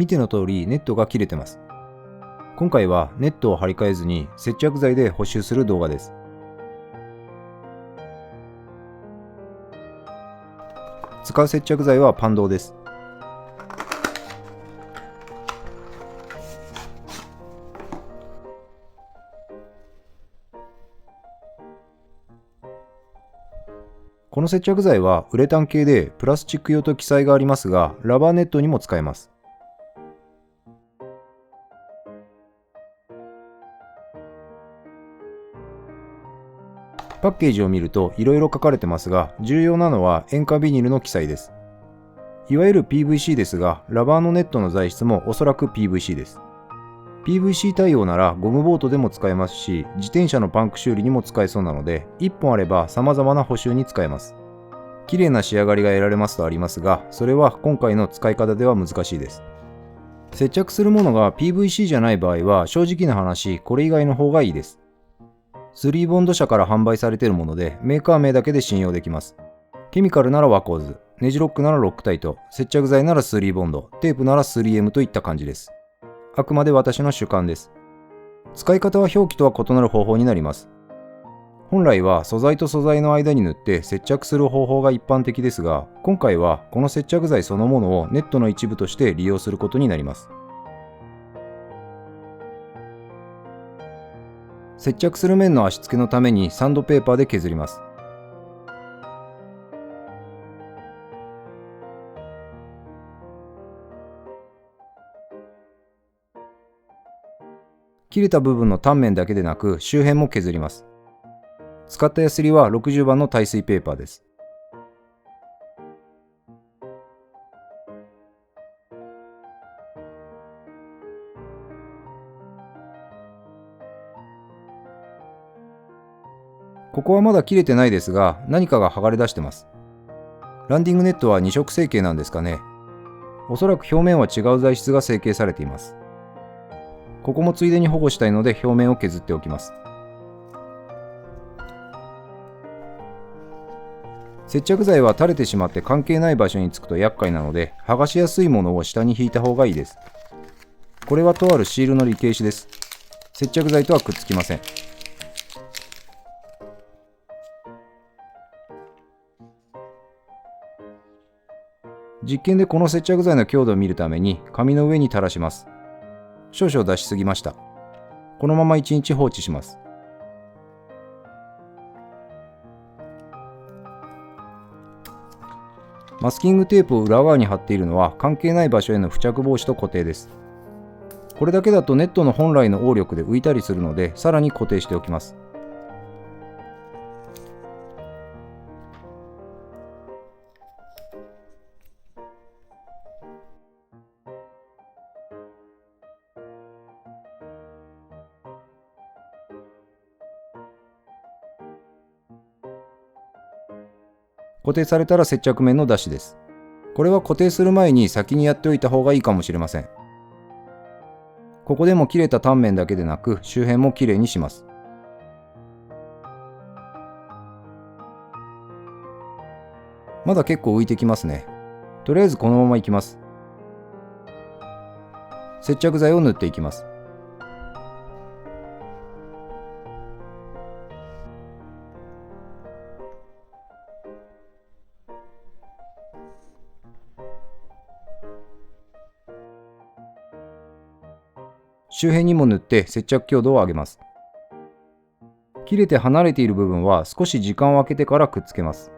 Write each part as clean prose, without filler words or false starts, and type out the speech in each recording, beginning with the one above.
見ての通りネットが切れてます。今回はネットを張り替えずに接着剤で補修する動画です。使う接着剤はパンドーです。この接着剤はウレタン系でプラスチック用と記載がありますが、ラバーネットにも使えます。パッケージを見るといろいろ書かれてますが、重要なのは塩化ビニルの記載です。いわゆる PVC ですが、ラバーのネットの材質もおそらく PVC です。PVC 対応ならゴムボートでも使えますし、自転車のパンク修理にも使えそうなので、1本あれば様々な補修に使えます。綺麗な仕上がりが得られますとありますが、それは今回の使い方では難しいです。接着するものが PVC じゃない場合は、正直な話、これ以外の方がいいです。3ボンド社から販売されているもので、メーカー名だけで信用できます。ケミカルならワコーズ、ネジロックならロックタイト、接着剤なら3ボンド、テープなら 3M といった感じです。あくまで私の主観です。使い方は表記とは異なる方法になります。本来は素材と素材の間に塗って接着する方法が一般的ですが、今回はこの接着剤そのものをネットの一部として利用することになります。接着する面の足付けのためにサンドペーパーで削ります。切れた部分の単面だけでなく周辺も削ります。使ったヤスリは60番の耐水ペーパーです。ここはまだ切れてないですが、何かが剥がれ出してます。ランディングネットは2色成形なんですかね。おそらく表面は違う材質が成形されています。ここもついでに保護したいので表面を削っておきます。接着剤は垂れてしまって関係ない場所につくと厄介なので、剥がしやすいものを下に引いた方がいいです。これはとあるシールの離型紙です。接着剤とはくっつきません。実験でこの接着剤の強度を見るために紙の上に垂らします。少々出しすぎました。このまま1日放置します。マスキングテープを裏側に貼っているのは関係ない場所への付着防止と固定です。これだけだとネットの本来の応力で浮いたりするので、さらに固定しておきます。固定されたら接着面の出しです。これは固定する前に先にやっておいた方がいいかもしれません。ここでも切れた単面だけでなく周辺もきれいにします。まだ結構浮いてきますね。とりあえずこのままいきます。接着剤を塗っていきます。周辺にも塗って接着強度を上げます。切れて離れている部分は少し時間を空けてからくっつけます。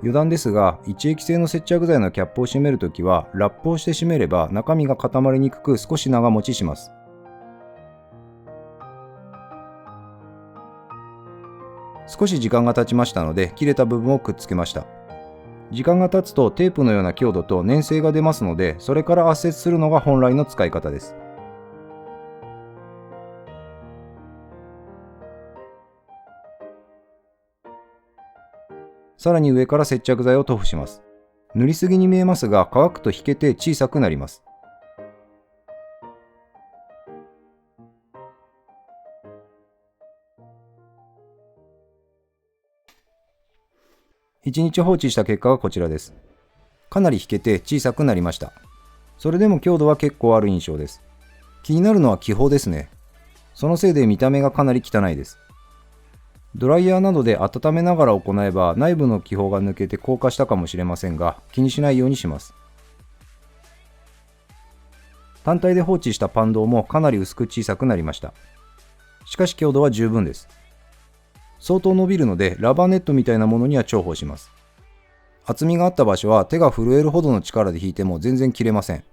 余談ですが、一液性の接着剤のキャップを閉めるときはラップをして閉めれば中身が固まりにくく少し長持ちします。少し時間が経ちましたので切れた部分をくっつけました。時間が経つとテープのような強度と粘性が出ますので、それから圧接するのが本来の使い方です。さらに上から接着剤を塗布します。塗りすぎに見えますが、乾くと引けて小さくなります。1日放置した結果がこちらです。かなり引けて小さくなりました。それでも強度は結構ある印象です。気になるのは気泡ですね。そのせいで見た目がかなり汚いです。ドライヤーなどで温めながら行えば内部の気泡が抜けて硬化したかもしれませんが、気にしないようにします。単体で放置したパンドウもかなり薄く小さくなりました。しかし強度は十分です。相当伸びるのでラバーネットみたいなものには重宝します。厚みがあった場所は手が震えるほどの力で引いても全然切れません。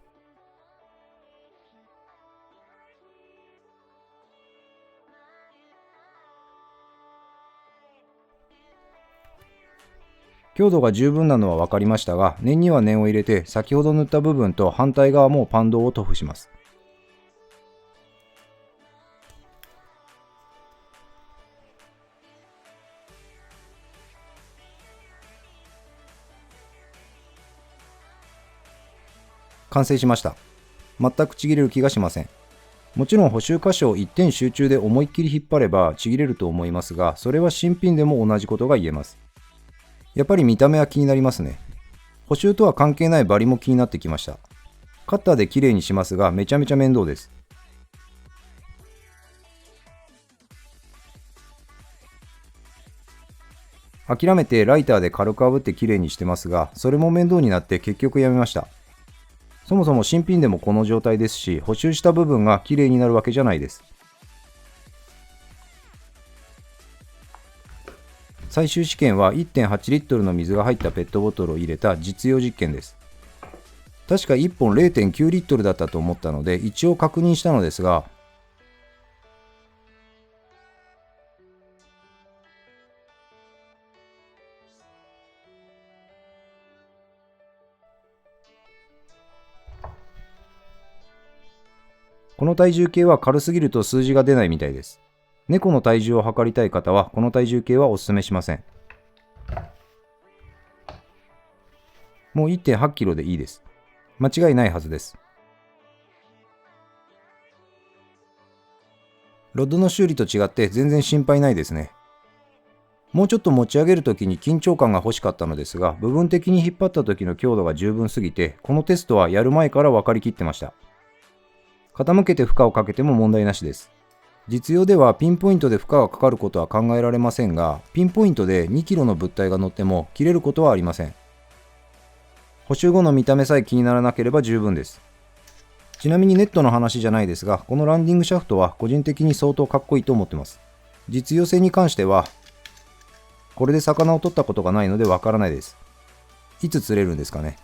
強度が十分なのは分かりましたが、念には念を入れて先ほど塗った部分と反対側もパンドウを塗布します。完成しました。全くちぎれる気がしません。もちろん補修箇所を一点集中で思いっきり引っ張ればちぎれると思いますが、それは新品でも同じことが言えます。やっぱり見た目は気になりますね。補修とは関係ないバリも気になってきました。カッターできれいにしますが、めちゃめちゃ面倒です。諦めてライターで軽く炙ってきれいにしてますが、それも面倒になって結局やめました。そもそも新品でもこの状態ですし、補修した部分がきれいになるわけじゃないです。最終試験は 1.8 リットルの水が入ったペットボトルを入れた実用実験です。確か1本 0.9 リットルだったと思ったので一応確認したのですが、この体重計は軽すぎると数字が出ないみたいです。猫の体重を測りたい方はこの体重計はおすすめしません。もう 1.8 キロでいいです。間違いないはずです。ロッドの修理と違って全然心配ないですね。もうちょっと持ち上げるときに緊張感が欲しかったのですが、部分的に引っ張った時の強度が十分すぎて、このテストはやる前から分かりきってました。傾けて負荷をかけても問題なしです。実用ではピンポイントで負荷がかかることは考えられませんが、ピンポイントで2キロの物体が乗っても切れることはありません。補修後の見た目さえ気にならなければ十分です。ちなみにネットの話じゃないですが、このランディングシャフトは個人的に相当かっこいいと思ってます。実用性に関しては、これで魚を取ったことがないのでわからないです。いつ釣れるんですかね。